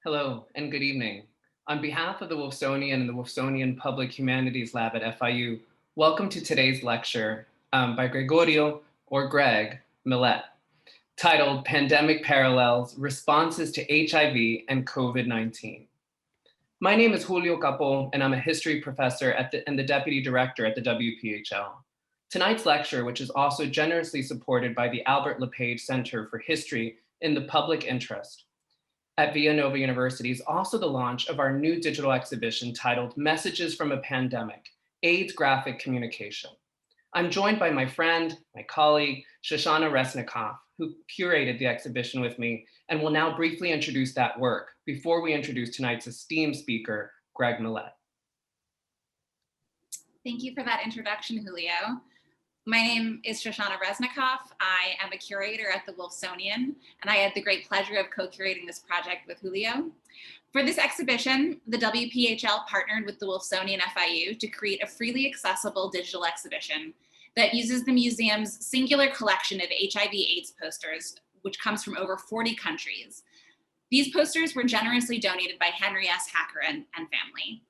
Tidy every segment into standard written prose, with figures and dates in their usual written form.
Hello and good evening. On behalf of the Wolfsonian and the Wolfsonian Public Humanities Lab at FIU, welcome to today's lecture by Gregorio, or Greg, Millet, titled Pandemic Parallels, Responses to HIV and COVID-19. My name is Julio Capo, and I'm a history professor and the deputy director at the WPHL. Tonight's lecture, which is also generously supported by the Albert LePage Center for History in the Public Interest at Villanova University, is also the launch of our new digital exhibition titled Messages from a Pandemic, AIDS Graphic Communication. I'm joined by my friend, my colleague, Shoshana Resnikoff, who curated the exhibition with me and will now briefly introduce that work before we introduce tonight's esteemed speaker, Greg Millet. Thank you for that introduction, Julio. My name is Shoshana Resnikoff. I am a curator at the Wolfsonian, and I had the great pleasure of co-curating this project with Julio. For this exhibition, the WPHL partnered with the Wolfsonian FIU to create a freely accessible digital exhibition that uses the museum's singular collection of HIV/AIDS posters, which comes from over 40 countries. These posters were generously donated by Henry S. Hackerin and family.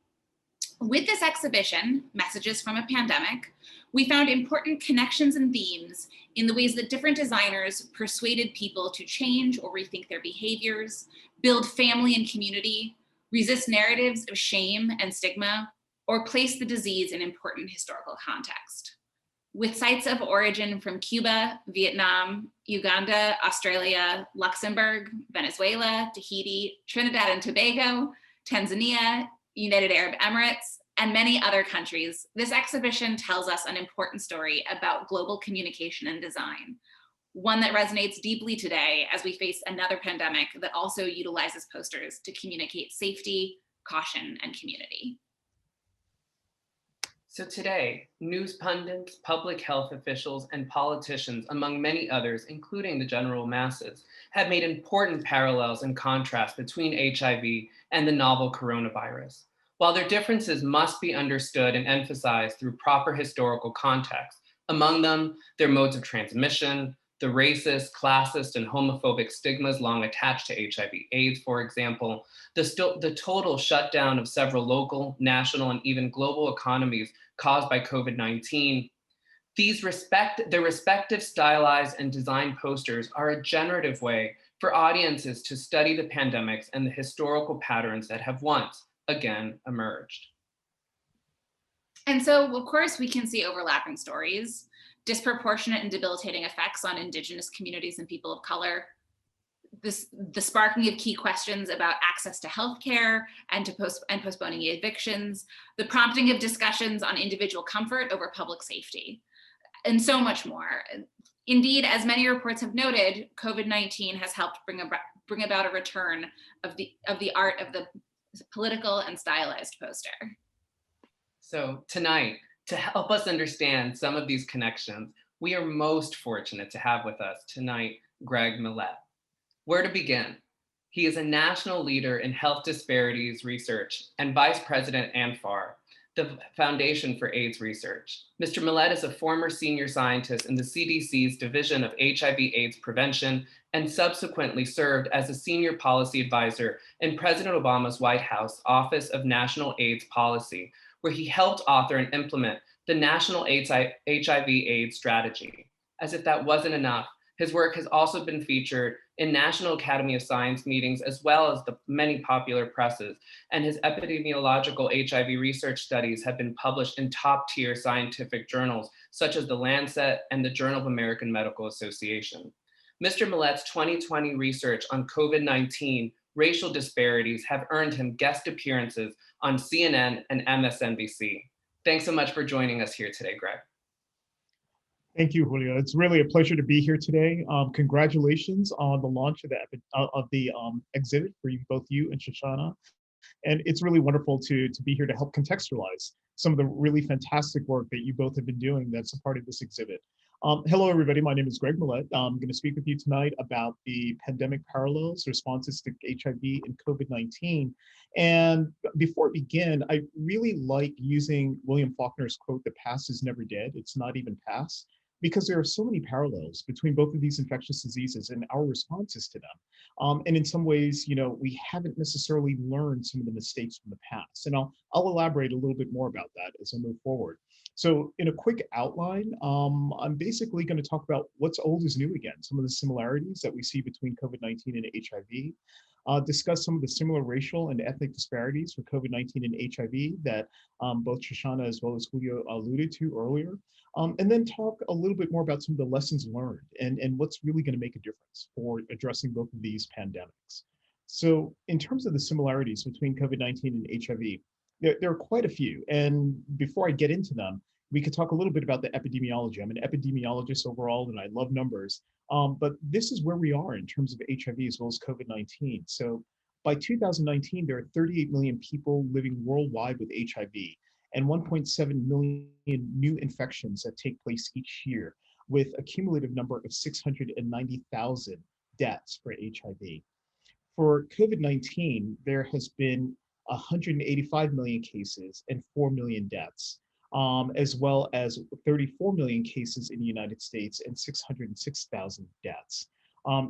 With this exhibition, Messages from a Pandemic, we found important connections and themes in the ways that different designers persuaded people to change or rethink their behaviors, build family and community, resist narratives of shame and stigma, or place the disease in important historical context. With sites of origin from Cuba, Vietnam, Uganda, Australia, Luxembourg, Venezuela, Tahiti, Trinidad and Tobago, Tanzania, United Arab Emirates, and many other countries, this exhibition tells us an important story about global communication and design, one that resonates deeply today as we face another pandemic that also utilizes posters to communicate safety, caution, and community. So today, news pundits, public health officials, and politicians, among many others, including the general masses, have made important parallels and contrasts between HIV and the novel coronavirus. While their differences must be understood and emphasized through proper historical context, among them, their modes of transmission, the racist, classist, and homophobic stigmas long attached to HIV/AIDS, for example, the total shutdown of several local, national, and even global economies caused by COVID-19, their respective stylized and designed posters are a generative way for audiences to study the pandemics and the historical patterns that have once again emerged. And so, of course, we can see overlapping stories, disproportionate and debilitating effects on Indigenous communities and people of color, the sparking of key questions about access to healthcare and postponing evictions, the prompting of discussions on individual comfort over public safety, and so much more. Indeed, as many reports have noted, COVID-19 has helped bring about a return of the art of the political and stylized poster. So tonight, to help us understand some of these connections, we are most fortunate to have with us tonight Greg Millet. Where to begin? He is a national leader in health disparities research and vice president ANFAR, the Foundation for AIDS Research. Mr. Millet is a former senior scientist in the CDC's Division of HIV/AIDS Prevention and subsequently served as a senior policy advisor in President Obama's White House Office of National AIDS Policy, where he helped author and implement the National HIV/AIDS Strategy. As if that wasn't enough, his work has also been featured in National Academy of Science meetings, as well as the many popular presses, and his epidemiological HIV research studies have been published in top-tier scientific journals, such as The Lancet and the Journal of American Medical Association. Mr. Millet's 2020 research on COVID-19 racial disparities have earned him guest appearances on CNN and MSNBC. Thanks so much for joining us here today, Greg. Thank you, Julio. It's really a pleasure to be here today. Congratulations on the launch of the exhibit for both you and Shoshana. And it's really wonderful to be here to help contextualize some of the really fantastic work that you both have been doing that's a part of this exhibit. Hello, everybody. My name is Greg Millet. I'm going to speak with you tonight about the pandemic parallels, responses to HIV and COVID-19. And before we begin, I really like using William Faulkner's quote, "The past is never dead, it's not even past," because there are so many parallels between both of these infectious diseases and our responses to them. And in some ways, we haven't necessarily learned some of the mistakes from the past. And I'll elaborate a little bit more about that as I move forward. So in a quick outline, I'm basically going to talk about what's old is new again, some of the similarities that we see between COVID-19 and HIV, discuss some of the similar racial and ethnic disparities for COVID-19 and HIV that both Shoshana as well as Julio alluded to earlier, and then talk a little bit more about some of the lessons learned and what's really going to make a difference for addressing both of these pandemics. So in terms of the similarities between COVID-19 and HIV, there are quite a few. And before I get into them, we could talk a little bit about the epidemiology. I'm an epidemiologist overall, and I love numbers. But this is where we are in terms of HIV as well as COVID-19. So by 2019, there are 38 million people living worldwide with HIV and 1.7 million new infections that take place each year, with a cumulative number of 690,000 deaths for HIV. For COVID-19, there has been 185 million cases and 4 million deaths, as well as 34 million cases in the United States and 606,000 deaths.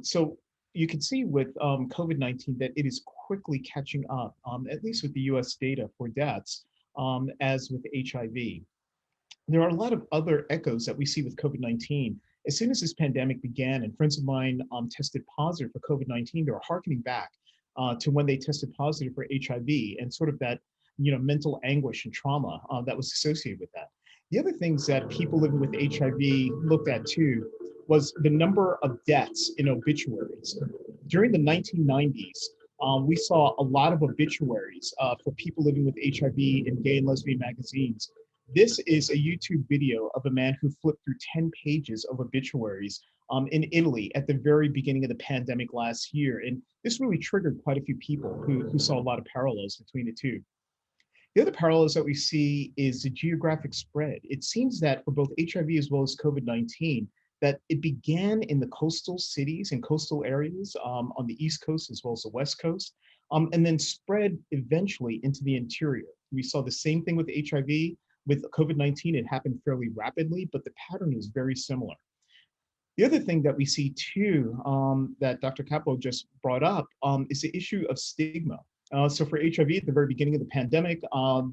So you can see with COVID-19 that it is quickly catching up, at least with the US data for deaths, as with HIV. There are a lot of other echoes that we see with COVID-19. As soon as this pandemic began and friends of mine tested positive for COVID-19, they were harkening back to when they tested positive for HIV and sort of that mental anguish and trauma that was associated with that. The other things that people living with HIV looked at too was the number of deaths in obituaries. During the 1990s, we saw a lot of obituaries for people living with HIV in gay and lesbian magazines. This is a YouTube video of a man who flipped through 10 pages of obituaries in Italy at the very beginning of the pandemic last year. And this really triggered quite a few people who saw a lot of parallels between the two. The other parallels that we see is the geographic spread. It seems that for both HIV as well as COVID-19, that it began in the coastal cities and coastal areas on the East Coast as well as the West Coast, and then spread eventually into the interior. We saw the same thing with HIV. With COVID-19, it happened fairly rapidly, but the pattern is very similar. The other thing that we see too, that Dr. Capo just brought up, is the issue of stigma. So for HIV, at the very beginning of the pandemic,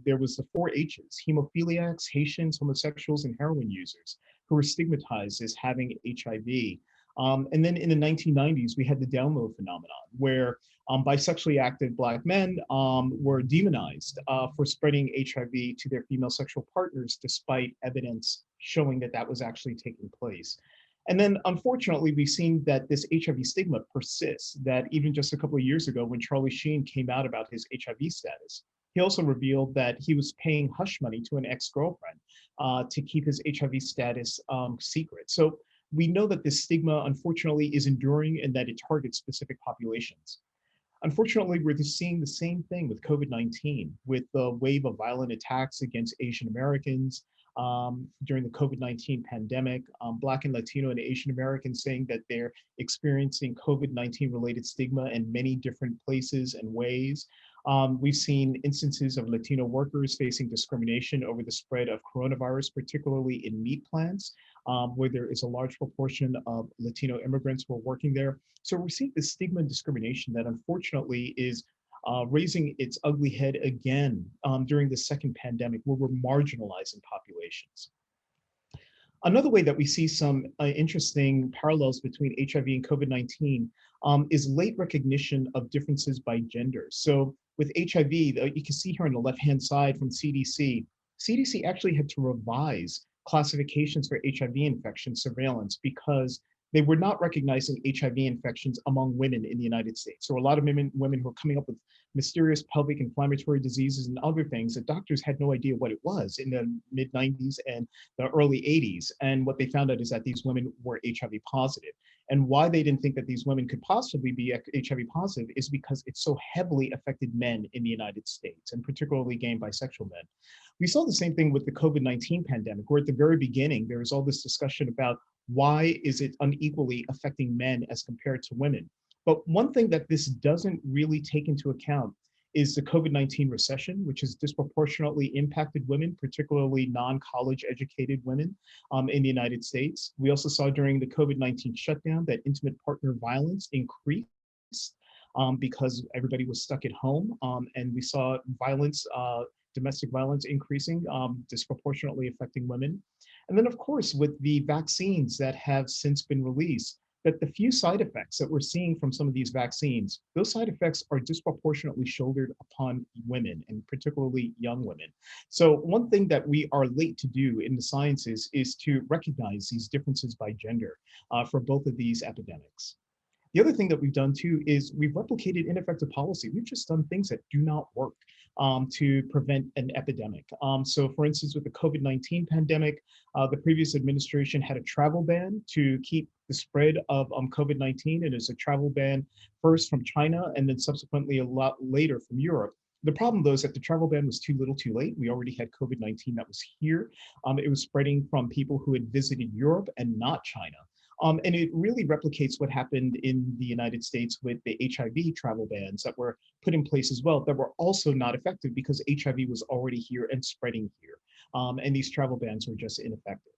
there was the 4 H's: hemophiliacs, Haitians, homosexuals, and heroin users, who were stigmatized as having HIV. And then in the 1990s, we had the down low phenomenon, where bisexually active Black men were demonized for spreading HIV to their female sexual partners, despite evidence showing that that was actually taking place. And then, unfortunately, we've seen that this HIV stigma persists, that even just a couple of years ago, when Charlie Sheen came out about his HIV status, he also revealed that he was paying hush money to an ex-girlfriend to keep his HIV status secret. So we know that this stigma, unfortunately, is enduring and that it targets specific populations. Unfortunately, we're just seeing the same thing with COVID-19, with the wave of violent attacks against Asian Americans during the COVID-19 pandemic, Black and Latino and Asian Americans saying that they're experiencing COVID-19 related stigma in many different places and ways. We've seen instances of Latino workers facing discrimination over the spread of coronavirus, particularly in meat plants, where there is a large proportion of Latino immigrants who are working there. So we're seeing this stigma and discrimination that unfortunately is raising its ugly head again during the second pandemic, where we're marginalizing populations. Another way that we see some interesting parallels between HIV and COVID-19 is late recognition of differences by gender. So with HIV, you can see here on the left-hand side from CDC, CDC actually had to revise classifications for HIV infection surveillance because they were not recognizing HIV infections among women in the United States. So a lot of women who are coming up with mysterious pelvic inflammatory diseases and other things that doctors had no idea what it was in the mid 90s and the early 80s. And what they found out is that these women were HIV positive. And why they didn't think that these women could possibly be HIV positive is because it so heavily affected men in the United States, and particularly gay and bisexual men. We saw the same thing with the COVID-19 pandemic, where at the very beginning, there was all this discussion about why is it unequally affecting men as compared to women. But one thing that this doesn't really take into account is the COVID-19 recession, which has disproportionately impacted women, particularly non-college educated women in the United States. We also saw during the COVID-19 shutdown that intimate partner violence increased because everybody was stuck at home, and we saw violence, domestic violence increasing, disproportionately affecting women. And then of course, with the vaccines that have since been released, that the few side effects that we're seeing from some of these vaccines, those side effects are disproportionately shouldered upon women, and particularly young women. So one thing that we are late to do in the sciences is to recognize these differences by gender for both of these epidemics. The other thing that we've done too is we've replicated ineffective policy. We've just done things that do not work to prevent an epidemic. So for instance, with the COVID-19 pandemic, the previous administration had a travel ban to keep the spread of COVID-19, and it's a travel ban first from China and then subsequently a lot later from Europe. The problem though is that the travel ban was too little too late. We already had COVID-19 that was here. It was spreading from people who had visited Europe and not China. And it really replicates what happened in the United States with the HIV travel bans that were put in place as well, that were also not effective because HIV was already here and spreading here. And these travel bans were just ineffective.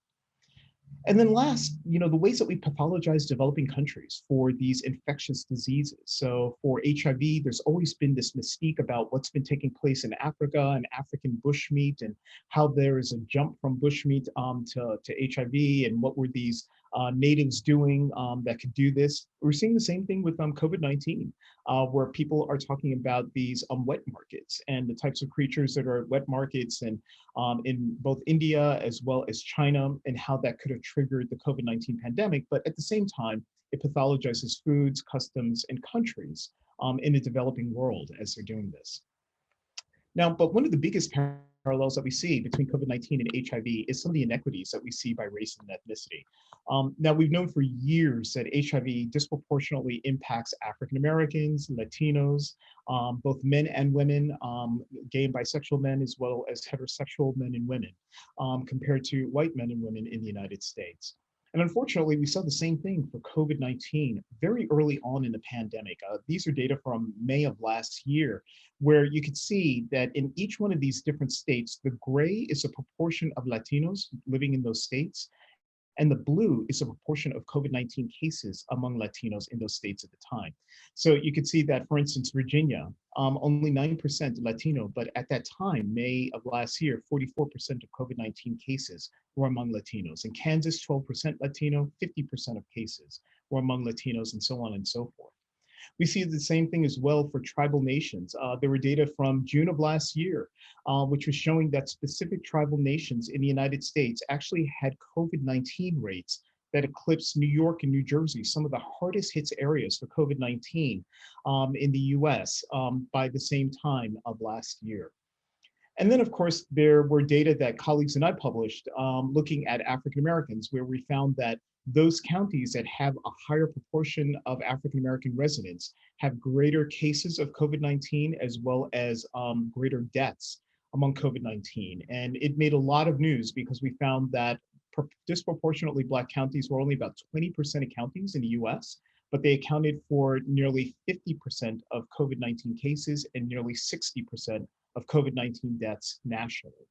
And then last, the ways that we pathologize developing countries for these infectious diseases. So for HIV, there's always been this mystique about what's been taking place in Africa and African bushmeat, and how there is a jump from bushmeat to HIV, and what were these natives doing that could do this. We're seeing the same thing with COVID-19, where people are talking about these wet markets and the types of creatures that are at wet markets, and in both India as well as China, and how that could have triggered the COVID-19 pandemic. But at the same time, it pathologizes foods, customs, and countries in the developing world as they're doing this. Now, but one of the biggest parallels that we see between COVID-19 and HIV is some of the inequities that we see by race and ethnicity. Now, we've known for years that HIV disproportionately impacts African Americans, Latinos, both men and women, gay and bisexual men, as well as heterosexual men and women, compared to white men and women in the United States. And unfortunately, we saw the same thing for COVID-19 very early on in the pandemic. These are data from May of last year, where you could see that in each one of these different states, the gray is a proportion of Latinos living in those states, and the blue is a proportion of COVID-19 cases among Latinos in those states at the time. So you could see that, for instance, Virginia, only 9% Latino, but at that time, May of last year, 44% of COVID-19 cases were among Latinos. In Kansas, 12% Latino, 50% of cases were among Latinos, and so on and so forth. We see the same thing as well for tribal nations. There were data from June of last year, which was showing that specific tribal nations in the United States actually had COVID-19 rates that eclipsed New York and New Jersey, some of the hardest hit areas for COVID-19 in the US by the same time of last year. And then, of course, there were data that colleagues and I published looking at African Americans, where we found that those counties that have a higher proportion of African American residents have greater cases of COVID-19, as well as greater deaths among COVID-19. And it made a lot of news because we found that disproportionately Black counties were only about 20% of counties in the US, but they accounted for nearly 50% of COVID-19 cases and nearly 60% of COVID-19 deaths nationally.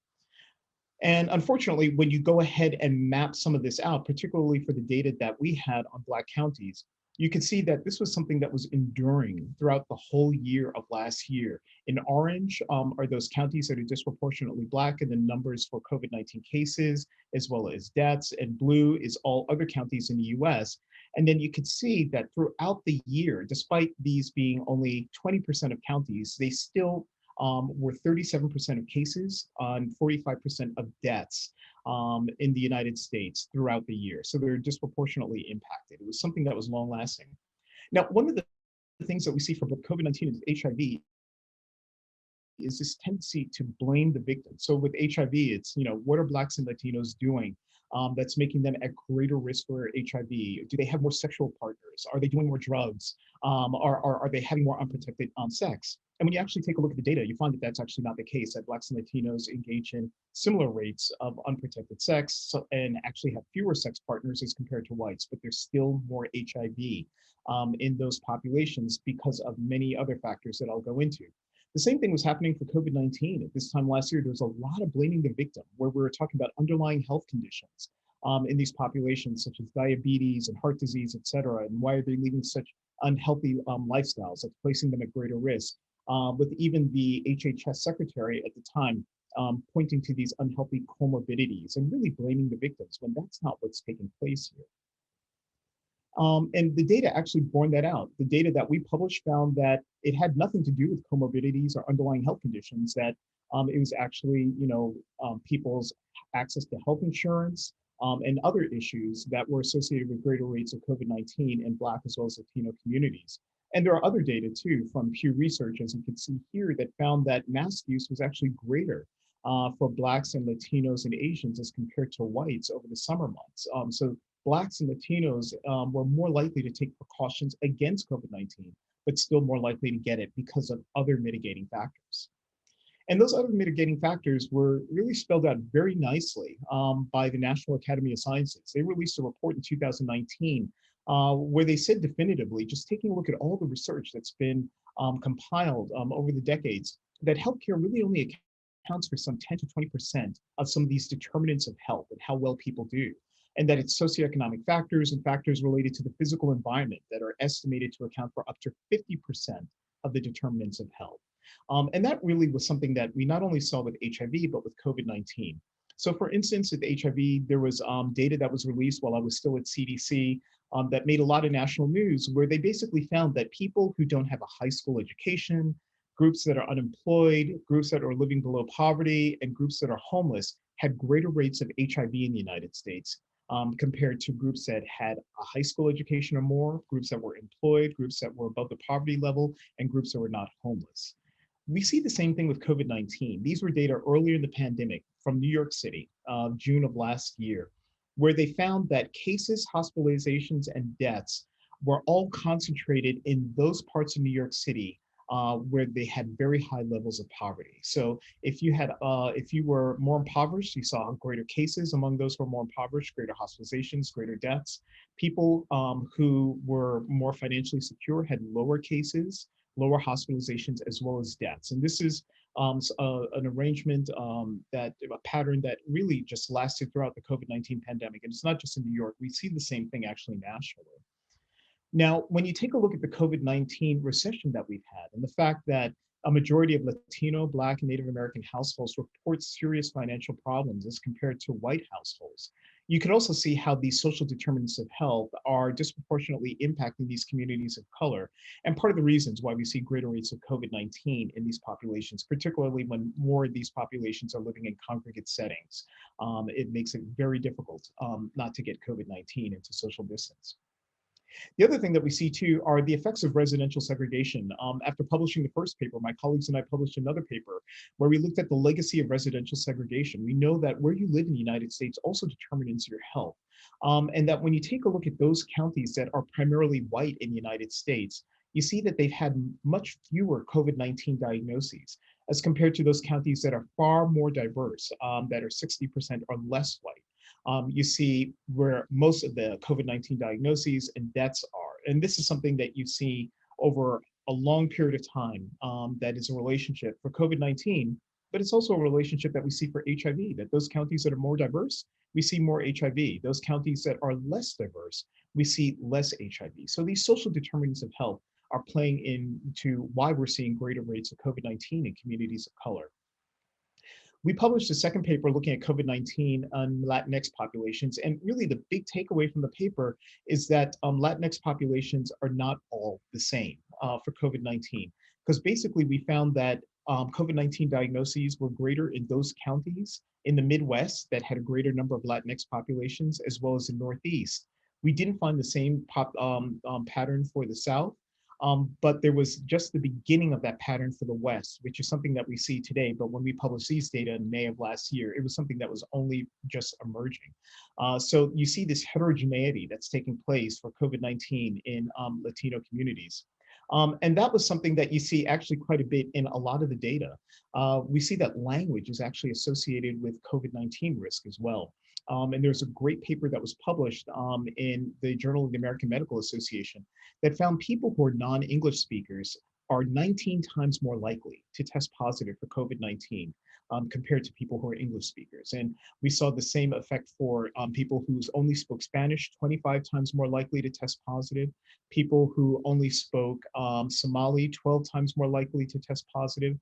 And unfortunately, when you go ahead and map some of this out, particularly for the data that we had on Black counties, you can see that this was something that was enduring throughout the whole year of last year. In orange are those counties that are disproportionately Black, and the numbers for COVID-19 cases, as well as deaths, and blue is all other counties in the US. And then you could see that throughout the year, despite these being only 20% of counties, they still were 37% of cases and 45% of deaths in the United States throughout the year. So they're disproportionately impacted. It was something that was long lasting. Now, one of the things that we see for both COVID-19 and HIV is this tendency to blame the victim. So with HIV, it's, what are Blacks and Latinos doing that's making them at greater risk for HIV? Do they have more sexual partners? Are they doing more drugs? Are they having more unprotected sex? And when you actually take a look at the data, you find that that's actually not the case, that Blacks and Latinos engage in similar rates of unprotected sex and actually have fewer sex partners as compared to whites, but there's still more HIV in those populations because of many other factors that I'll go into. The same thing was happening for COVID-19. At this time last year, there was a lot of blaming the victim, where we were talking about underlying health conditions in these populations, such as diabetes and heart disease, et cetera, and why are they leading such unhealthy lifestyles that's placing them at greater risk, with even the HHS secretary at the time pointing to these unhealthy comorbidities and really blaming the victims when that's not what's taking place here. And the data actually borne that out. The data that we published found that it had nothing to do with comorbidities or underlying health conditions, that it was actually, people's access to health insurance and other issues that were associated with greater rates of COVID-19 in Black as well as Latino communities. And there are other data too from Pew Research, as you can see here, that found that mask use was actually greater for Blacks and Latinos and Asians as compared to whites over the summer months. So Blacks and Latinos were more likely to take precautions against COVID-19, but still more likely to get it because of other mitigating factors. And those other mitigating factors were really spelled out very nicely by the National Academy of Sciences. They released a report in 2019 where they said definitively, just taking a look at all the research that's been compiled over the decades, that healthcare really only accounts for some 10 to 20% of some of these determinants of health and how well people do. And that it's socioeconomic factors and factors related to the physical environment that are estimated to account for up to 50% of the determinants of health. And that really was something that we not only saw with HIV, but with COVID-19. So for instance, with HIV, there was data that was released while I was still at CDC that made a lot of national news, where they basically found that people who don't have a high school education, groups that are unemployed, groups that are living below poverty, and groups that are homeless had greater rates of HIV in the United States compared to groups that had a high school education or more, groups that were employed, groups that were above the poverty level, and groups that were not homeless. We see the same thing with COVID-19. These were data earlier in the pandemic from New York City, June of last year, where they found that cases, hospitalizations, and deaths were all concentrated in those parts of New York City where they had very high levels of poverty. So if you were more impoverished, you saw greater cases among those who were more impoverished, greater hospitalizations, greater deaths. People who were more financially secure had lower cases, lower hospitalizations, as well as deaths. And this is an arrangement a pattern that really just lasted throughout the COVID-19 pandemic. And it's not just in New York, we see the same thing actually nationally. Now, when you take a look at the COVID-19 recession that we've had and the fact that a majority of Latino, Black, and Native American households report serious financial problems as compared to white households, you can also see how these social determinants of health are disproportionately impacting these communities of color. And part of the reasons why we see greater rates of COVID-19 in these populations, particularly when more of these populations are living in congregate settings, it makes it very difficult not to get COVID-19 into social distance. The other thing that we see too are the effects of residential segregation. After publishing the first paper, my colleagues and I published another paper where we looked at the legacy of residential segregation. We know that where you live in the United States also determines your health. And that when you take a look at those counties that are primarily white in the United States, you see that they've had much fewer COVID-19 diagnoses as compared to those counties that are far more diverse, that are 60% or less white. You see where most of the COVID-19 diagnoses and deaths are. And this is something that you see over a long period of time that is a relationship for COVID-19, but it's also a relationship that we see for HIV, that those counties that are more diverse, we see more HIV. Those counties that are less diverse, we see less HIV. So these social determinants of health are playing into why we're seeing greater rates of COVID-19 in communities of color. We published a second paper looking at COVID-19 on Latinx populations. And really the big takeaway from the paper is that Latinx populations are not all the same for COVID-19. Because basically we found that COVID-19 diagnoses were greater in those counties in the Midwest that had a greater number of Latinx populations, as well as the Northeast. We didn't find the same pattern for the South. But there was just the beginning of that pattern for the West, which is something that we see today. But when we published these data in May of last year, it was something that was only just emerging. So you see this heterogeneity that's taking place for COVID-19 in Latino communities. And that was something that you see actually quite a bit in a lot of the data. We see that language is actually associated with COVID-19 risk as well. And there's a great paper that was published in the Journal of the American Medical Association that found people who are non-English speakers are 19 times more likely to test positive for COVID-19 compared to people who are English speakers. And we saw the same effect for people who only spoke Spanish, 25 times more likely to test positive. People who only spoke Somali, 12 times more likely to test positive.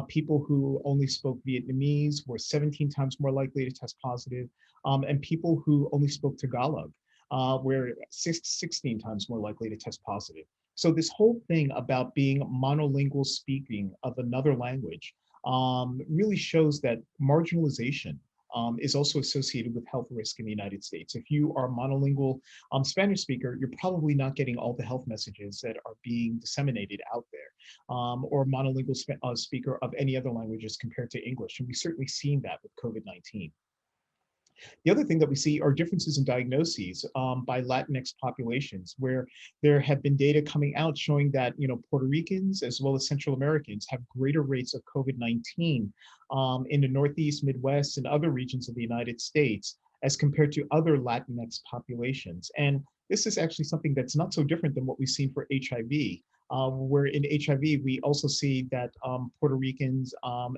People who only spoke Vietnamese were 17 times more likely to test positive. And people who only spoke Tagalog were 16 times more likely to test positive. So this whole thing about being monolingual speaking of another language really shows that marginalization is also associated with health risk in the United States. If you are a monolingual Spanish speaker, you're probably not getting all the health messages that are being disseminated out there, or monolingual speaker of any other languages compared to English. And we've certainly seen that with COVID-19. The other thing that we see are differences in diagnoses by Latinx populations, where there have been data coming out showing that Puerto Ricans as well as Central Americans have greater rates of COVID-19 in the Northeast, Midwest, and other regions of the United States as compared to other Latinx populations. And this is actually something that's not so different than what we've seen for HIV. Where in HIV, we also see that Puerto Ricans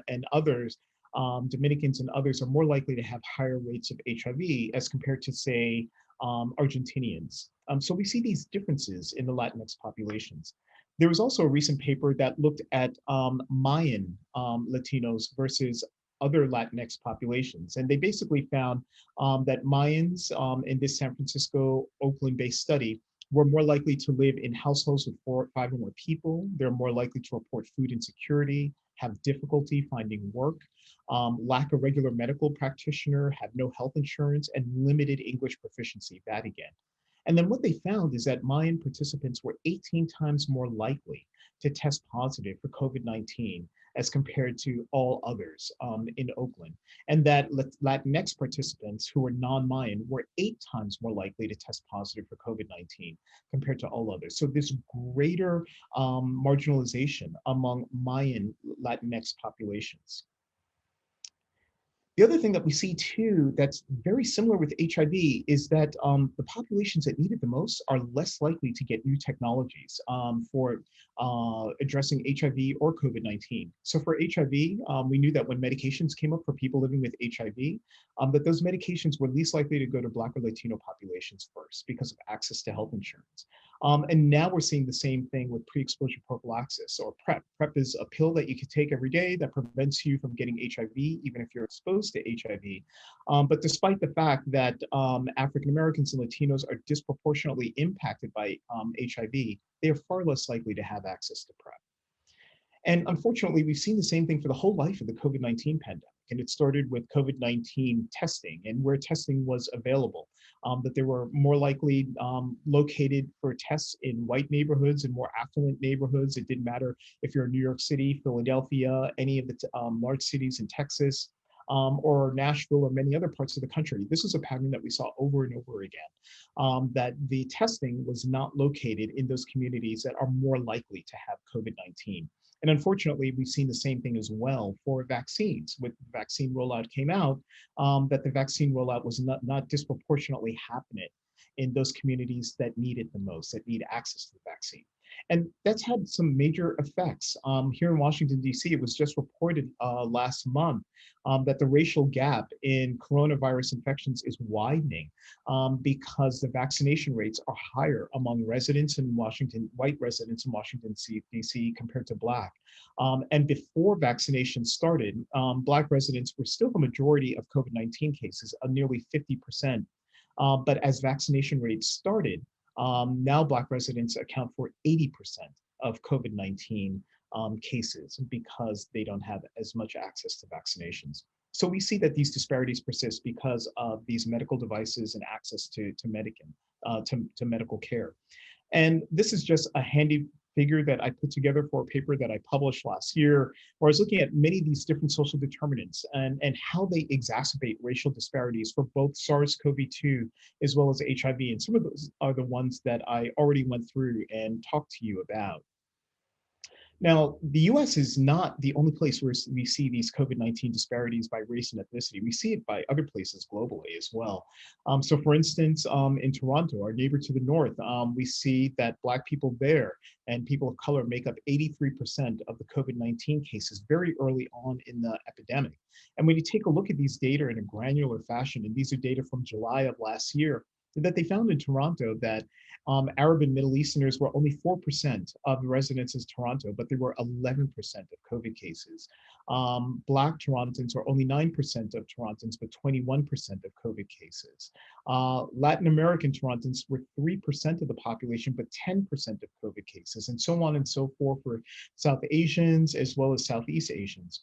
and others Dominicans and others are more likely to have higher rates of HIV as compared to, say, Argentinians. So we see these differences in the Latinx populations. There was also a recent paper that looked at Mayan Latinos versus other Latinx populations. And they basically found that Mayans in this San Francisco, Oakland-based study were more likely to live in households with 4 or 5 or more people. They're more likely to report food insecurity, have difficulty finding work, lack a regular medical practitioner, have no health insurance, and limited English proficiency, that again. And then what they found is that Mayan participants were 18 times more likely to test positive for COVID-19 as compared to all others in Oakland. And that Latinx participants who were non-Mayan were 8 times more likely to test positive for COVID-19 compared to all others. So this greater marginalization among Mayan Latinx populations. The other thing that we see too that's very similar with HIV is that the populations that need it the most are less likely to get new technologies for addressing HIV or COVID-19. So for HIV, we knew that when medications came up for people living with HIV, that those medications were least likely to go to Black or Latino populations first because of access to health insurance. And now we're seeing the same thing with pre-exposure prophylaxis or PrEP. PrEP is a pill that you can take every day that prevents you from getting HIV, even if you're exposed to HIV. But despite the fact that African Americans and Latinos are disproportionately impacted by HIV, they are far less likely to have access to PrEP. And unfortunately, we've seen the same thing for the whole life of the COVID-19 pandemic. And it started with COVID-19 testing and where testing was available, that they were more likely located for tests in white neighborhoods and more affluent neighborhoods. It didn't matter if you're in New York City, Philadelphia, any of the large cities in Texas, or Nashville or many other parts of the country. This is a pattern that we saw over and over again, that the testing was not located in those communities that are more likely to have COVID-19. And unfortunately, we've seen the same thing as well for vaccines. With the vaccine rollout came out, that the vaccine rollout was not disproportionately happening in those communities that need it the most, that need access to the vaccine. And that's had some major effects. Here in Washington, D.C., it was just reported last month that the racial gap in coronavirus infections is widening because the vaccination rates are higher among residents in Washington, white residents in Washington, D.C. compared to Black. And before vaccination started, Black residents were still the majority of COVID-19 cases, nearly 50%. But as vaccination rates started, now Black residents account for 80% of COVID-19 cases because they don't have as much access to vaccinations. So we see that these disparities persist because of these medical devices and access to medical care. And this is just a handy figure that I put together for a paper that I published last year, where I was looking at many of these different social determinants and how they exacerbate racial disparities for both SARS-CoV-2 as well as HIV. And some of those are the ones that I already went through and talked to you about. Now, the US is not the only place where we see these COVID-19 disparities by race and ethnicity. We see it by other places globally as well. So for instance, in Toronto, our neighbor to the north, we see that Black people there and people of color make up 83% of the COVID-19 cases very early on in the epidemic. And when you take a look at these data in a granular fashion, and these are data from July of last year, that they found in Toronto that Arab and Middle Easterners were only 4% of the residents of Toronto, but there were 11% of COVID cases. Black Torontans were only 9% of Torontans, but 21% of COVID cases. Latin American Torontans were 3% of the population, but 10% of COVID cases, and so on and so forth for South Asians as well as Southeast Asians.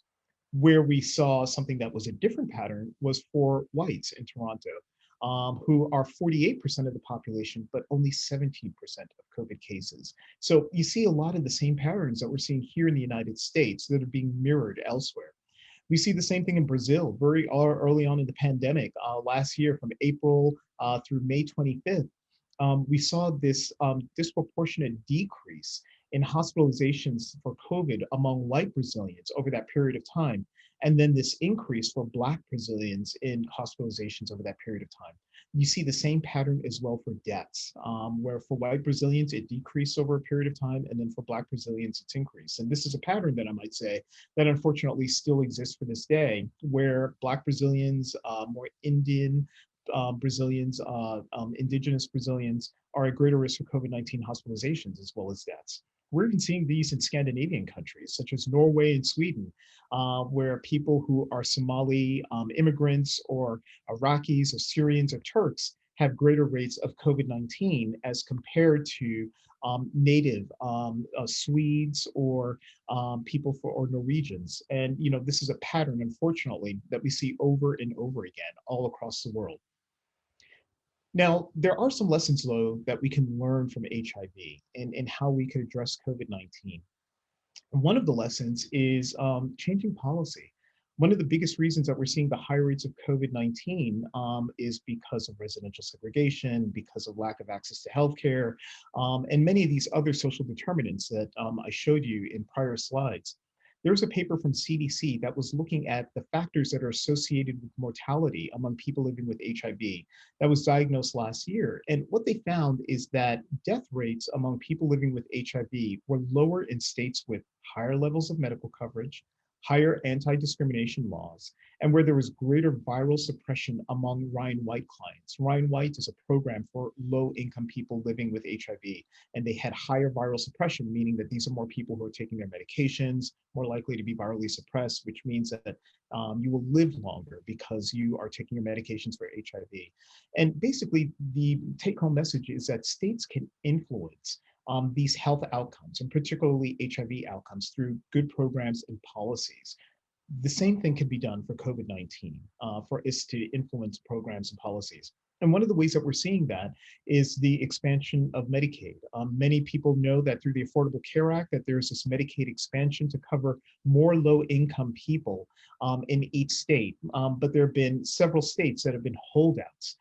Where we saw something that was a different pattern was for whites in Toronto, who are 48% of the population, but only 17% of COVID cases. So you see a lot of the same patterns that we're seeing here in the United States that are being mirrored elsewhere. We see the same thing in Brazil very early on in the pandemic. Last year, from April through May 25th, we saw this disproportionate decrease in hospitalizations for COVID among white Brazilians over that period of time. And then this increase for Black Brazilians in hospitalizations over that period of time. You see the same pattern as well for deaths, where for white Brazilians, it decreased over a period of time, and then for Black Brazilians, it's increased. And this is a pattern that I might say that unfortunately still exists for this day, where Black Brazilians, more Indian Brazilians, indigenous Brazilians are at greater risk for COVID-19 hospitalizations as well as deaths. We're even seeing these in Scandinavian countries, such as Norway and Sweden, where people who are Somali immigrants or Iraqis or Syrians or Turks have greater rates of COVID-19 as compared to native Swedes or or Norwegians. And this is a pattern, unfortunately, that we see over and over again all across the world. Now, there are some lessons, though, that we can learn from HIV and how we could address COVID-19. One of the lessons is changing policy. One of the biggest reasons that we're seeing the high rates of COVID-19 is because of residential segregation, because of lack of access to healthcare, and many of these other social determinants that I showed you in prior slides. There's a paper from CDC that was looking at the factors that are associated with mortality among people living with HIV that was diagnosed last year. And what they found is that death rates among people living with HIV were lower in states with higher levels of medical coverage, higher anti-discrimination laws, and where there was greater viral suppression among Ryan White clients. Ryan White is a program for low-income people living with HIV, and they had higher viral suppression, meaning that these are more people who are taking their medications, more likely to be virally suppressed, which means that you will live longer because you are taking your medications for HIV. And basically, the take-home message is that states can influence these health outcomes, and particularly HIV outcomes, through good programs and policies. The same thing can be done for COVID-19, for us to influence programs and policies. And one of the ways that we're seeing that is the expansion of Medicaid. Many people know that through the Affordable Care Act that there's this Medicaid expansion to cover more low-income people in each state. But there have been several states that have been holdouts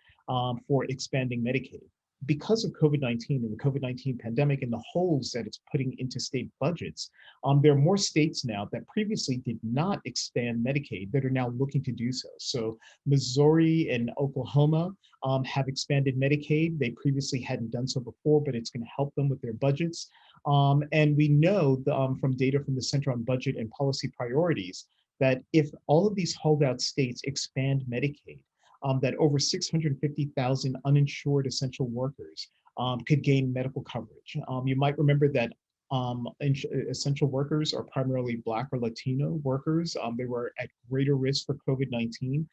for expanding Medicaid. Because of COVID-19 and the COVID-19 pandemic and the holes that it's putting into state budgets, there are more states now that previously did not expand Medicaid that are now looking to do so. So Missouri and Oklahoma have expanded Medicaid. They previously hadn't done so before, but it's going to help them with their budgets. And we know from data from the Center on Budget and Policy Priorities that if all of these holdout states expand Medicaid, that over 650,000 uninsured essential workers could gain medical coverage. You might remember that essential workers are primarily Black or Latino workers. They were at greater risk for COVID-19.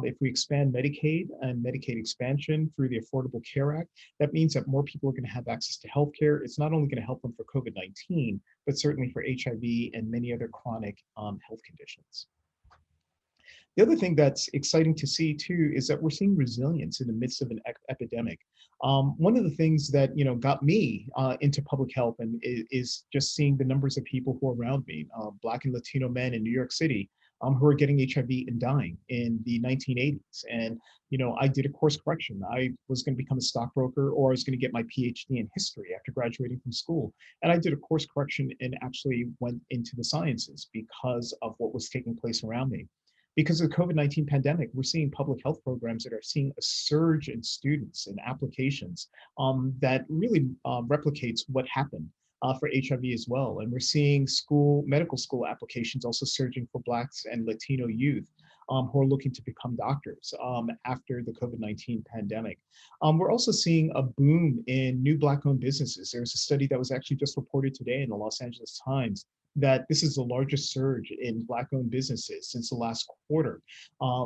If we expand Medicaid and Medicaid expansion through the Affordable Care Act, that means that more people are going to have access to healthcare. It's not only going to help them for COVID-19, but certainly for HIV and many other chronic health conditions. The other thing that's exciting to see too is that we're seeing resilience in the midst of an epidemic. One of the things that got me into public health and is just seeing the numbers of people who are around me, Black and Latino men in New York City, who are getting HIV and dying in the 1980s. And, I did a course correction. I was going to become a stockbroker, or I was going to get my PhD in history after graduating from school. And I did a course correction and actually went into the sciences because of what was taking place around me. Because of the COVID-19 pandemic, we're seeing public health programs that are seeing a surge in students and applications that really replicates what happened for HIV as well. And we're seeing medical school applications also surging for Blacks and Latino youth who are looking to become doctors after the COVID-19 pandemic. We're also seeing a boom in new Black-owned businesses. There's a study that was actually just reported today in the Los Angeles Times that this is the largest surge in Black-owned businesses since the last quarter,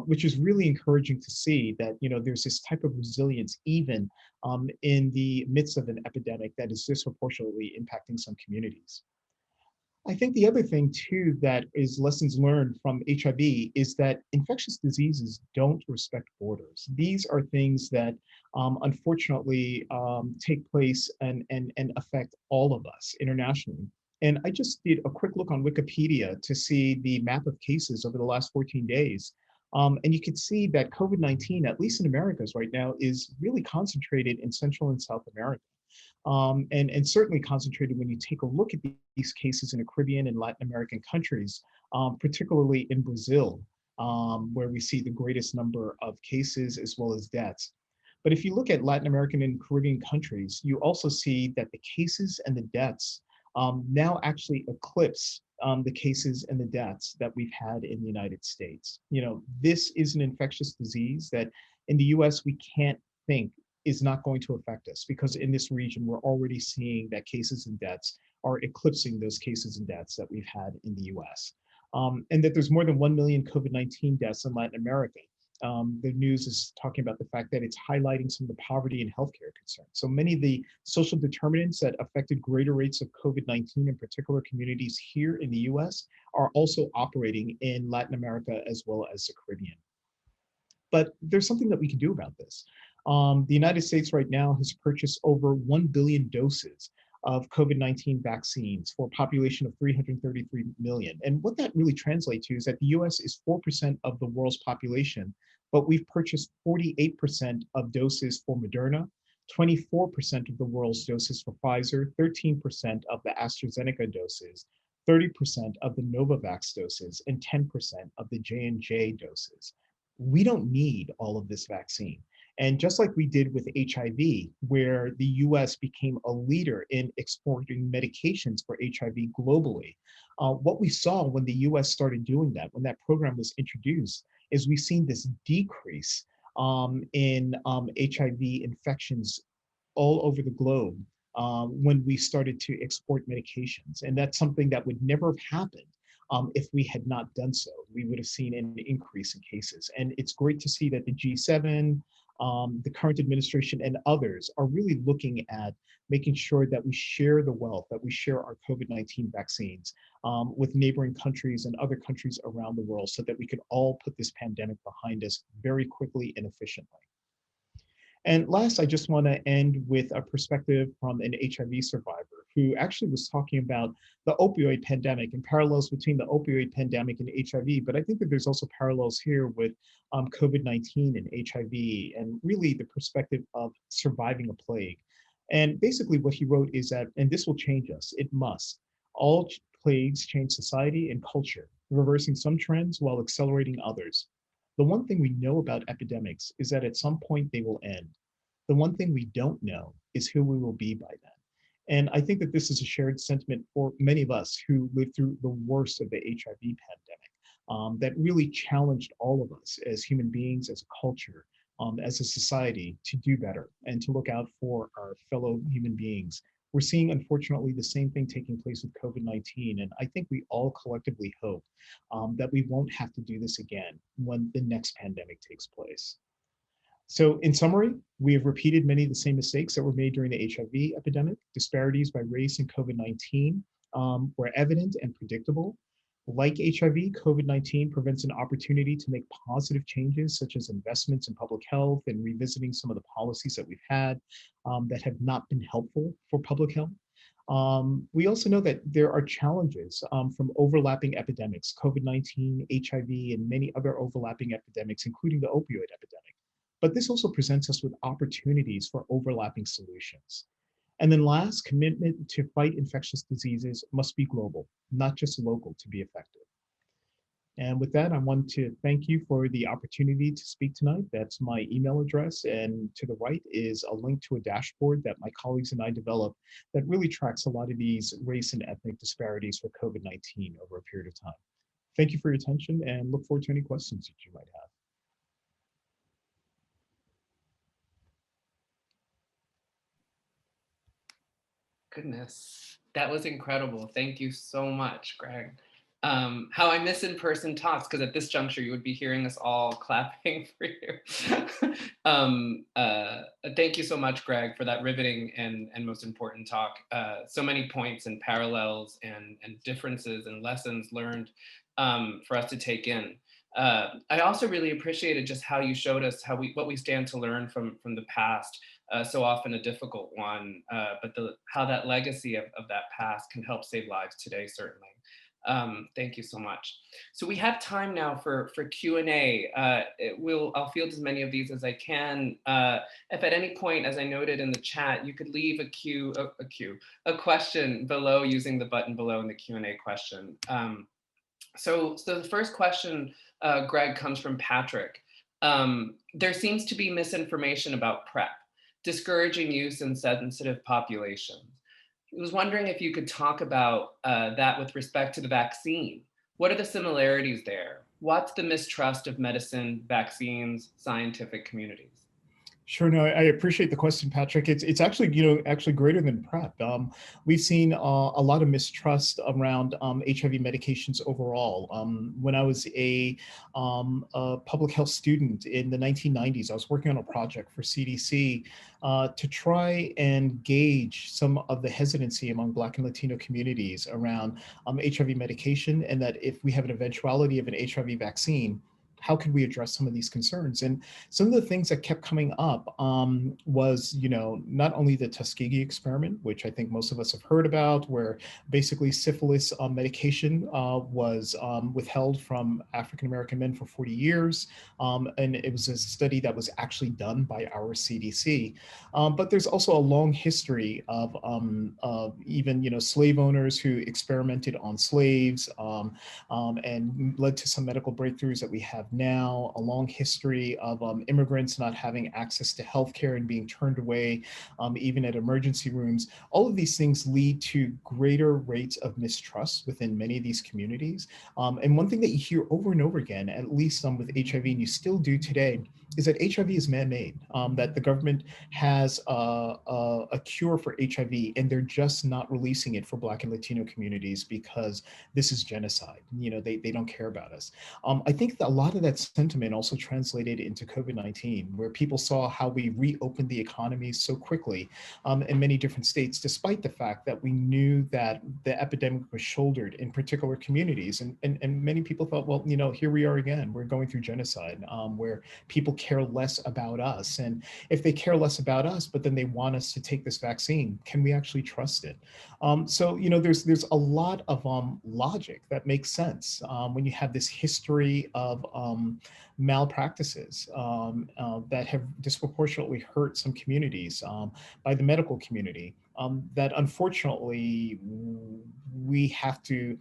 which is really encouraging to see that there's this type of resilience even in the midst of an epidemic that is disproportionately impacting some communities. I think the other thing too that is lessons learned from HIV is that infectious diseases don't respect borders. These are things that unfortunately take place and affect all of us internationally. And I just did a quick look on Wikipedia to see the map of cases over the last 14 days. And you can see that COVID-19, at least in Americas right now, is really concentrated in Central and South America. And certainly concentrated when you take a look at these cases in the Caribbean and Latin American countries, particularly in Brazil, where we see the greatest number of cases as well as deaths. But if you look at Latin American and Caribbean countries, you also see that the cases and the deaths now actually eclipse the cases and the deaths that we've had in the United States. This is an infectious disease that in the US we can't think is not going to affect us, because in this region we're already seeing that cases and deaths are eclipsing those cases and deaths that we've had in the US. And that there's more than 1 million COVID-19 deaths in Latin America. The news is talking about the fact that it's highlighting some of the poverty and healthcare concerns. So many of the social determinants that affected greater rates of COVID-19 in particular communities here in the US are also operating in Latin America as well as the Caribbean. But there's something that we can do about this. The United States right now has purchased over 1 billion doses of COVID-19 vaccines for a population of 333 million. And what that really translates to is that the US is 4% of the world's population, but we've purchased 48% of doses for Moderna, 24% of the world's doses for Pfizer, 13% of the AstraZeneca doses, 30% of the Novavax doses, and 10% of the J&J doses. We don't need all of this vaccine. And just like we did with HIV, where the US became a leader in exporting medications for HIV globally, what we saw when the US started doing that, when that program was introduced, is we've seen this decrease in HIV infections all over the globe when we started to export medications. And that's something that would never have happened if we had not done so. We would have seen an increase in cases. And it's great to see that the G7, the current administration, and others are really looking at making sure that we share the wealth, that we share our COVID-19 vaccines with neighboring countries and other countries around the world, so that we could all put this pandemic behind us very quickly and efficiently. And last, I just want to end with a perspective from an HIV survivor who actually was talking about the opioid pandemic and parallels between the opioid pandemic and HIV. But I think that there's also parallels here with COVID-19 and HIV, and really the perspective of surviving a plague. And basically what he wrote is that, and this will change us, it must. All plagues change society and culture, reversing some trends while accelerating others. The one thing we know about epidemics is that at some point they will end. The one thing we don't know is who we will be by then. And I think that this is a shared sentiment for many of us who lived through the worst of the HIV pandemic, that really challenged all of us as human beings, as a culture, as a society, to do better and to look out for our fellow human beings. We're seeing, unfortunately, the same thing taking place with COVID-19. And I think we all collectively hope that we won't have to do this again when the next pandemic takes place. So in summary, we have repeated many of the same mistakes that were made during the HIV epidemic. Disparities by race in COVID-19 were evident and predictable. Like HIV, COVID-19 presents an opportunity to make positive changes, such as investments in public health and revisiting some of the policies that we've had that have not been helpful for public health. We also know that there are challenges from overlapping epidemics, COVID-19, HIV, and many other overlapping epidemics, including the opioid epidemic. But this also presents us with opportunities for overlapping solutions. And then last, commitment to fight infectious diseases must be global, not just local, to be effective. And with that, I want to thank you for the opportunity to speak tonight. That's my email address. And to the right is a link to a dashboard that my colleagues and I developed that really tracks a lot of these race and ethnic disparities for COVID-19 over a period of time. Thank you for your attention and look forward to any questions that you might have. Goodness, that was incredible. Thank you so much, Greg. How I miss in-person talks, because at this juncture you would be hearing us all clapping for you. Thank you so much, Greg, for that riveting and most important talk. So many points and parallels and differences and lessons learned for us to take in. I also really appreciated just how you showed us what we stand to learn from the past, so often a difficult one, but how that legacy of that past can help save lives today, certainly. Thank you so much. So we have time now for Q&A. I'll field as many of these as I can. If at any point, as I noted in the chat, you could leave a question below using the button below in the Q&A question. So the first question, Greg, comes from Patrick. There seems to be misinformation about PrEP, discouraging use in sensitive populations. I was wondering if you could talk about that with respect to the vaccine. What are the similarities there? What's the mistrust of medicine, vaccines, scientific communities? Sure, no, I appreciate the question, Patrick. It's actually, actually greater than PrEP. We've seen a lot of mistrust around HIV medications overall. When I was a public health student in the 1990s, I was working on a project for CDC to try and gauge some of the hesitancy among Black and Latino communities around HIV medication, and that if we have an eventuality of an HIV vaccine, how could we address some of these concerns? And some of the things that kept coming up was, not only the Tuskegee experiment, which I think most of us have heard about, where basically syphilis medication was withheld from African-American men for 40 years. And it was a study that was actually done by our CDC. But there's also a long history of even, slave owners who experimented on slaves and led to some medical breakthroughs that we have now, a long history of immigrants not having access to healthcare and being turned away, even at emergency rooms. All of these things lead to greater rates of mistrust within many of these communities. And one thing that you hear over and over again, at least with HIV, and you still do today, is that HIV is man-made, that the government has a cure for HIV, and they're just not releasing it for Black and Latino communities because this is genocide. They don't care about us. I think that a lot of that sentiment also translated into COVID-19, where people saw how we reopened the economy so quickly in many different states, despite the fact that we knew that the epidemic was shouldered in particular communities. And many people thought, well, here we are again, we're going through genocide, where people care less about us. And if they care less about us, but then they want us to take this vaccine, can we actually trust it? So, there's a lot of logic that makes sense when you have this history of malpractices that have disproportionately hurt some communities by the medical community, that unfortunately we have to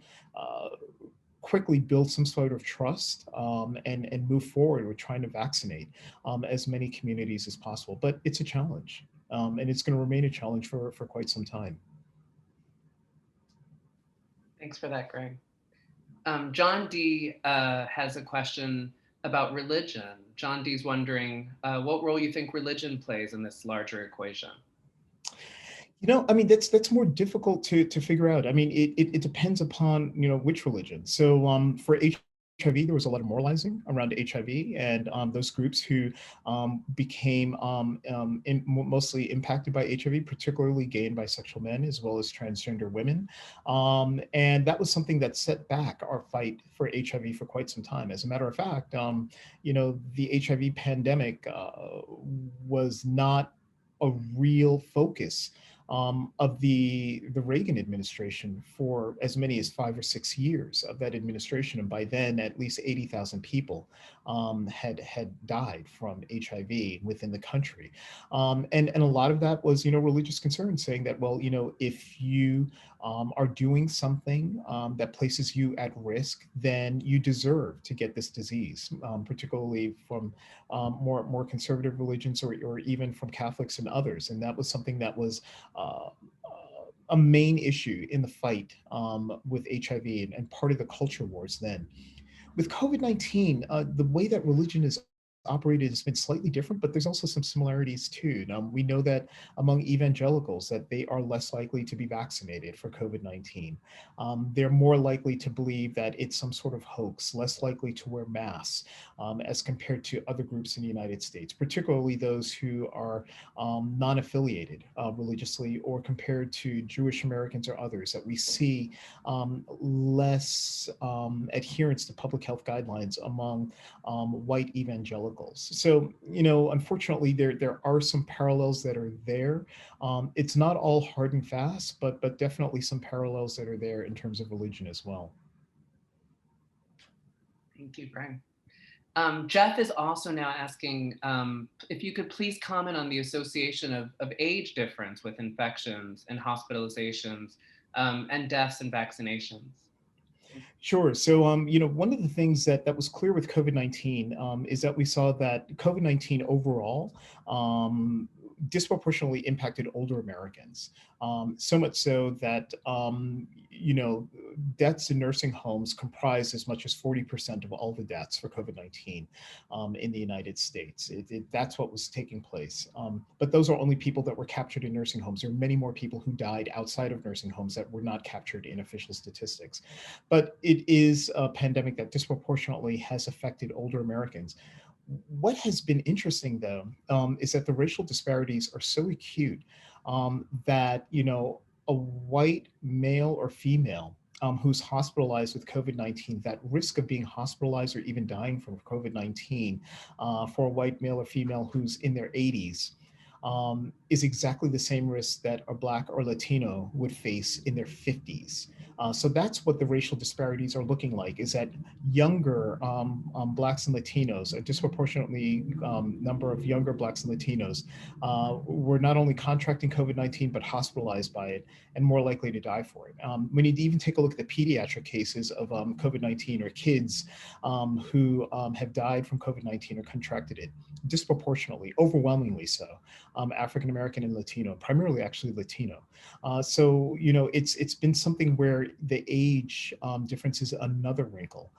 quickly build some sort of trust and move forward with trying to vaccinate as many communities as possible. But it's a challenge, and it's going to remain a challenge for quite some time. Thanks for that, Greg. John D has a question about religion. John D is wondering what role you think religion plays in this larger equation. That's more difficult to figure out. It depends upon, which religion. So for HIV, there was a lot of moralizing around HIV, and those groups who became mostly impacted by HIV, particularly gay and bisexual men, as well as transgender women. And that was something that set back our fight for HIV for quite some time. As a matter of fact, the HIV pandemic was not a real focus of the Reagan administration for as many as 5 or 6 years of that administration. And by then, at least 80,000 people had died from HIV within the country. And a lot of that was, religious concerns saying that, well, if you are doing something that places you at risk, then you deserve to get this disease, particularly from more conservative religions or even from Catholics and others. And that was something that was a main issue in the fight with HIV and part of the culture wars then. With COVID-19, the way that religion is operated has been slightly different, but there's also some similarities too. We know that among evangelicals that they are less likely to be vaccinated for COVID-19. They're more likely to believe that it's some sort of hoax, less likely to wear masks as compared to other groups in the United States, particularly those who are non-affiliated religiously, or compared to Jewish Americans or others, that we see less adherence to public health guidelines among white evangelicals. So, unfortunately, there are some parallels that are there. It's not all hard and fast, but definitely some parallels that are there in terms of religion as well. Thank you, Greg. Jeff is also now asking if you could please comment on the association of age difference with infections and hospitalizations and deaths and vaccinations. Sure. So, one of the things that was clear with COVID-19 is that we saw that COVID-19 overall disproportionately impacted older Americans. So much so that, deaths in nursing homes comprise as much as 40% of all the deaths for COVID-19 in the United States. That's what was taking place. But those are only people that were captured in nursing homes. There are many more people who died outside of nursing homes that were not captured in official statistics. But it is a pandemic that disproportionately has affected older Americans. What has been interesting, though, is that the racial disparities are so acute that, a white male or female who's hospitalized with COVID-19, that risk of being hospitalized or even dying from COVID-19 for a white male or female who's in their 80s is exactly the same risk that a Black or Latino would face in their 50s. So that's what the racial disparities are looking like, is that younger Blacks and Latinos, a disproportionately number of younger Blacks and Latinos were not only contracting COVID-19, but hospitalized by it and more likely to die for it. We need to even take a look at the pediatric cases of COVID-19, or kids who have died from COVID-19 or contracted it disproportionately, overwhelmingly so, African-American and Latino, primarily actually Latino. So, it's been something where the age difference is another wrinkle,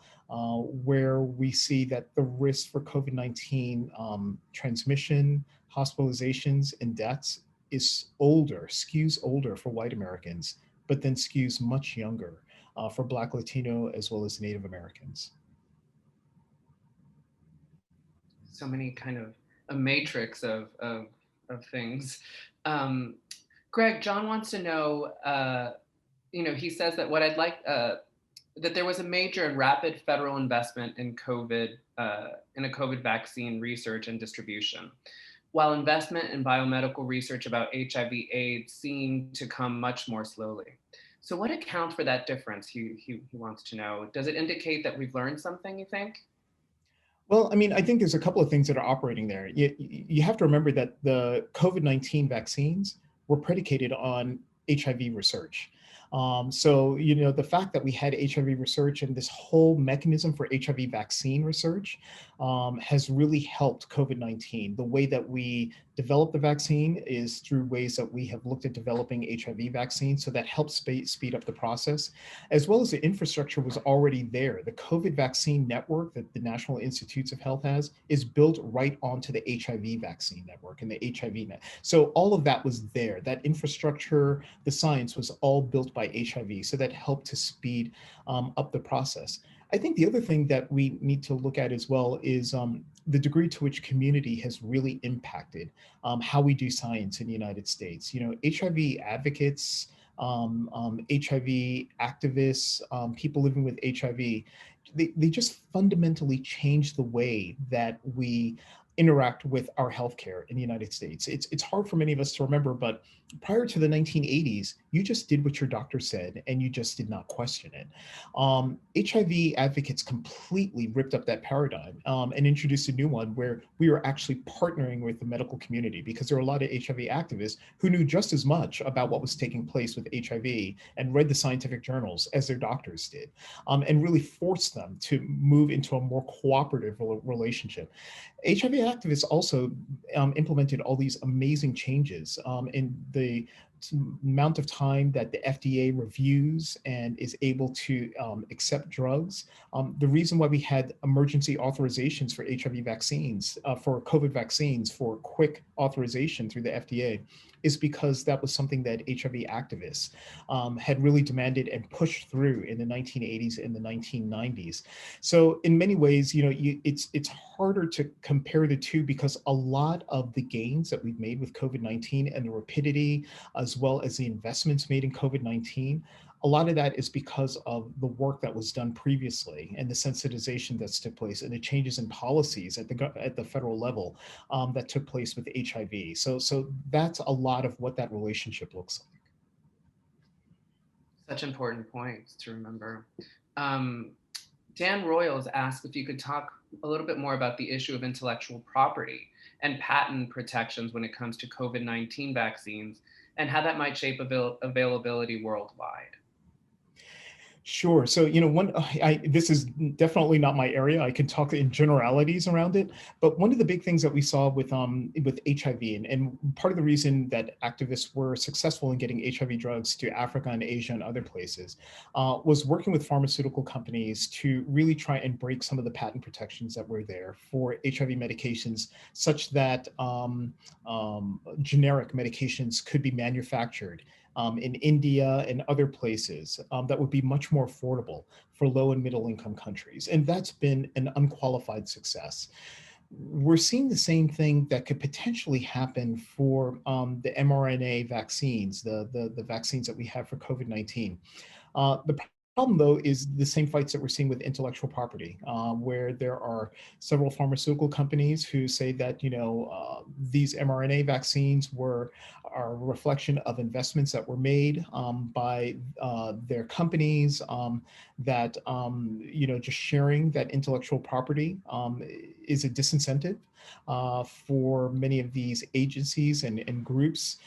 where we see that the risk for COVID-19 transmission, hospitalizations, and deaths is skews older for white Americans, but then skews much younger for Black, Latino, as well as Native Americans. So many kind of a matrix of things. Greg, John wants to know, he says that what I'd like, that there was a major and rapid federal investment in in a COVID vaccine research and distribution, while investment in biomedical research about HIV/AIDS seemed to come much more slowly. So what accounts for that difference, he wants to know? Does it indicate that we've learned something, you think? Well, I think there's a couple of things that are operating there. You have to remember that the COVID-19 vaccines were predicated on HIV research. So, the fact that we had HIV research and this whole mechanism for HIV vaccine research has really helped COVID-19. The way that we develop the vaccine is through ways that we have looked at developing HIV vaccines. So that helps speed up the process, as well as the infrastructure was already there. The COVID vaccine network that the National Institutes of Health has is built right onto the HIV vaccine network and the HIV net. So all of that was there. That infrastructure, the science was all built by HIV. So that helped to speed up the process. I think the other thing that we need to look at as well is the degree to which community has really impacted how we do science in the United States. HIV advocates, HIV activists, people living with HIV, they just fundamentally changed the way that we interact with our healthcare in the United States. It's hard for many of us to remember, but prior to the 1980s, you just did what your doctor said and you just did not question it. HIV advocates completely ripped up that paradigm and introduced a new one where we were actually partnering with the medical community, because there are a lot of HIV activists who knew just as much about what was taking place with HIV and read the scientific journals as their doctors did, and really forced them to move into a more cooperative relationship. HIV activists also implemented all these amazing changes in the amount of time that the FDA reviews and is able to accept drugs. The reason why we had emergency authorizations for HIV vaccines, for COVID vaccines, for quick authorization through the FDA, is because that was something that HIV activists had really demanded and pushed through in the 1980s and the 1990s. So in many ways, it's harder to compare the two, because a lot of the gains that we've made with COVID-19 and the rapidity, as well as the investments made in COVID-19, a lot of that is because of the work that was done previously and the sensitization that's took place and the changes in policies at the federal level that took place with HIV. So that's a lot of what that relationship looks like. Such important points to remember. Dan Royals asked if you could talk a little bit more about the issue of intellectual property and patent protections when it comes to COVID-19 vaccines, and how that might shape availability worldwide. Sure. So, this is definitely not my area. I can talk in generalities around it, but one of the big things that we saw with HIV, and part of the reason that activists were successful in getting HIV drugs to Africa and Asia and other places, was working with pharmaceutical companies to really try and break some of the patent protections that were there for HIV medications, such that generic medications could be manufactured in India and other places that would be much more affordable for low and middle income countries. And that's been an unqualified success. We're seeing the same thing that could potentially happen for the mRNA vaccines, the vaccines that we have for COVID-19. The problem, though, is the same fights that we're seeing with intellectual property, where there are several pharmaceutical companies who say that these mRNA vaccines are a reflection of investments that were made by their companies, that just sharing that intellectual property is a disincentive for many of these agencies and groups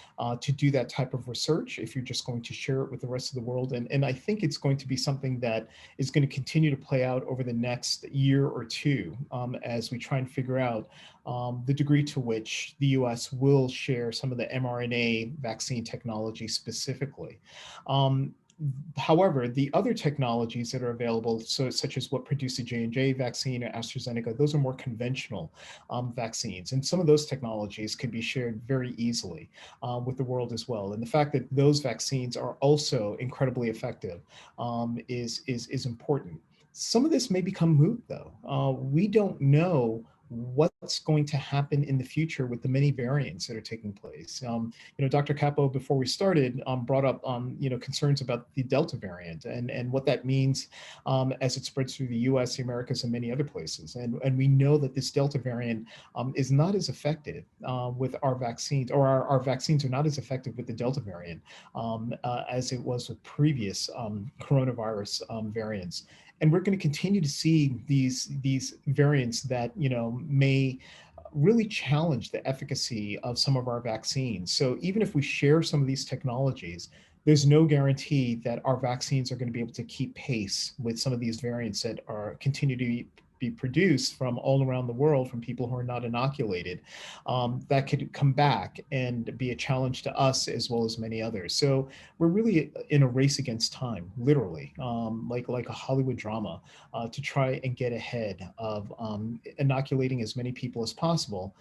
to do that type of research if you're just going to share it with the rest of the world. And I think it's going to be something that is going to continue to play out over the next year or two as we try and figure out the degree to which the US will share some of the mRNA vaccine technology specifically. However, the other technologies that are available, such as what produced the J&J vaccine or AstraZeneca, those are more conventional vaccines. And some of those technologies can be shared very easily with the world as well. And the fact that those vaccines are also incredibly effective is important. Some of this may become moot, though. We don't know what's going to happen in the future with the many variants that are taking place. Dr. Capo, before we started, brought up concerns about the Delta variant and what that means as it spreads through the US, the Americas, and many other places. And we know that this Delta variant is not as effective with our vaccines, or our vaccines are not as effective with the Delta variant as it was with previous coronavirus variants. And we're going to continue to see these variants that may really challenge the efficacy of some of our vaccines. So even if we share some of these technologies, there's no guarantee that our vaccines are going to be able to keep pace with some of these variants that continue to be produced from all around the world from people who are not inoculated, that could come back and be a challenge to us as well as many others. So we're really in a race against time, literally, like a Hollywood drama, to try and get ahead of inoculating as many people as possible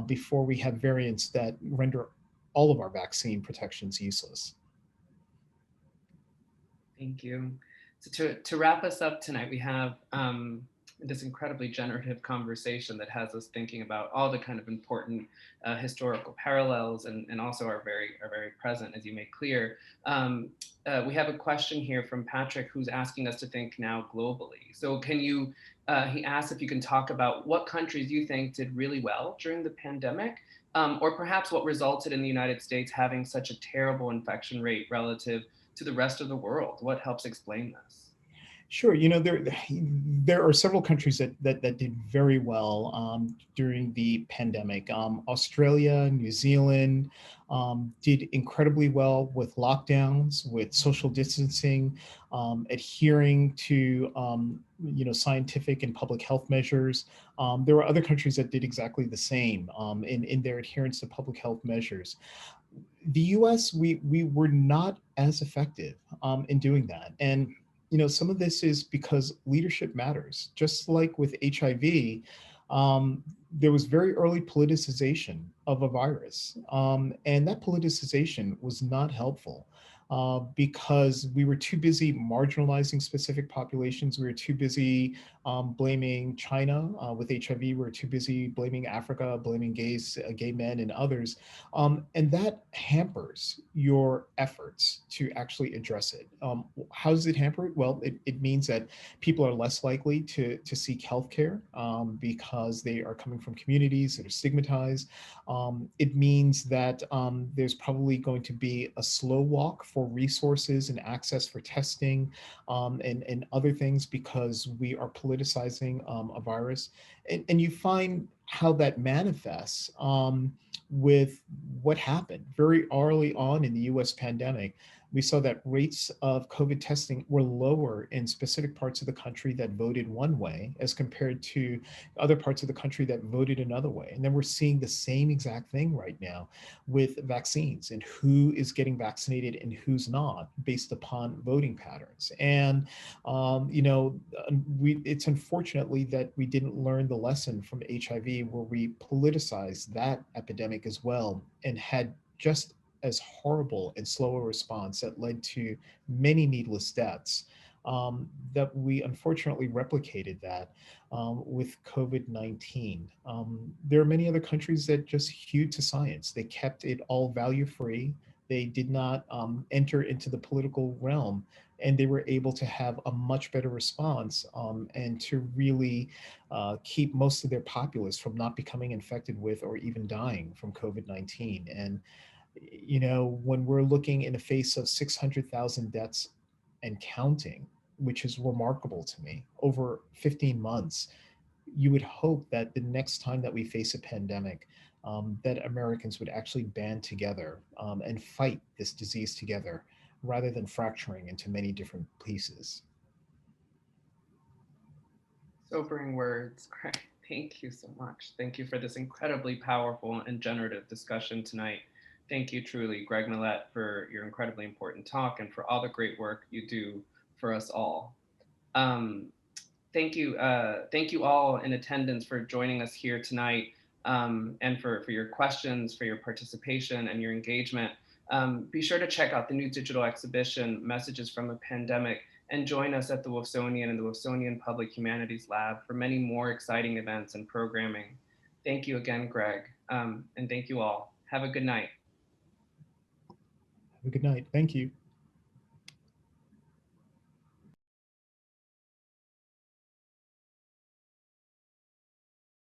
before we have variants that render all of our vaccine protections useless. Thank you. So to wrap us up tonight, we have this incredibly generative conversation that has us thinking about all the kind of important historical parallels and also are very present, as you make clear. We have a question here from Patrick, who's asking us to think now globally. So can you, he asks if you can talk about what countries you think did really well during the pandemic, or perhaps what resulted in the United States having such a terrible infection rate relative to the rest of the world. What helps explain this? Sure. There are several countries that did very well during the pandemic. Australia, New Zealand did incredibly well with lockdowns, with social distancing, adhering to scientific and public health measures. There were other countries that did exactly the same in their adherence to public health measures. The U.S., we were not as effective in doing that, and some of this is because leadership matters. Just like with HIV, there was very early politicization of a virus, and that politicization was not helpful. Because we were too busy marginalizing specific populations. We were too busy blaming China with HIV. We were too busy blaming Africa, blaming gays, gay men, and others. And that hampers your efforts to actually address it. How does it hamper it? Well, it means that people are less likely to seek healthcare because they are coming from communities that are stigmatized. It means that there's probably going to be a slow walk for resources and access for testing and other things because we are politicizing a virus. And you find how that manifests with what happened very early on in the US pandemic. We saw that rates of COVID testing were lower in specific parts of the country that voted one way as compared to other parts of the country that voted another way. And then we're seeing the same exact thing right now with vaccines and who is getting vaccinated and who's not based upon voting patterns. And, it's unfortunately that we didn't learn the lesson from HIV where we politicized that epidemic as well and had just as horrible and slow a response that led to many needless deaths, that we unfortunately replicated that with COVID-19. There are many other countries that just hewed to science. They kept it all value free. They did not enter into the political realm, and they were able to have a much better response and to really keep most of their populace from not becoming infected with or even dying from COVID-19. And when we're looking in the face of 600,000 deaths and counting, which is remarkable to me, over 15 months, you would hope that the next time that we face a pandemic, that Americans would actually band together and fight this disease together rather than fracturing into many different pieces. Sobering words, Greg. Thank you so much. Thank you for this incredibly powerful and generative discussion tonight. Thank you truly, Greg Millett, for your incredibly important talk and for all the great work you do for us all. Thank you all in attendance for joining us here tonight and for your questions, for your participation and your engagement. Be sure to check out the new digital exhibition, Messages from a Pandemic, and join us at the Wilsonian and the Wilsonian Public Humanities Lab for many more exciting events and programming. Thank you again, Greg, and thank you all. Have a good night. Have a good night. Thank you.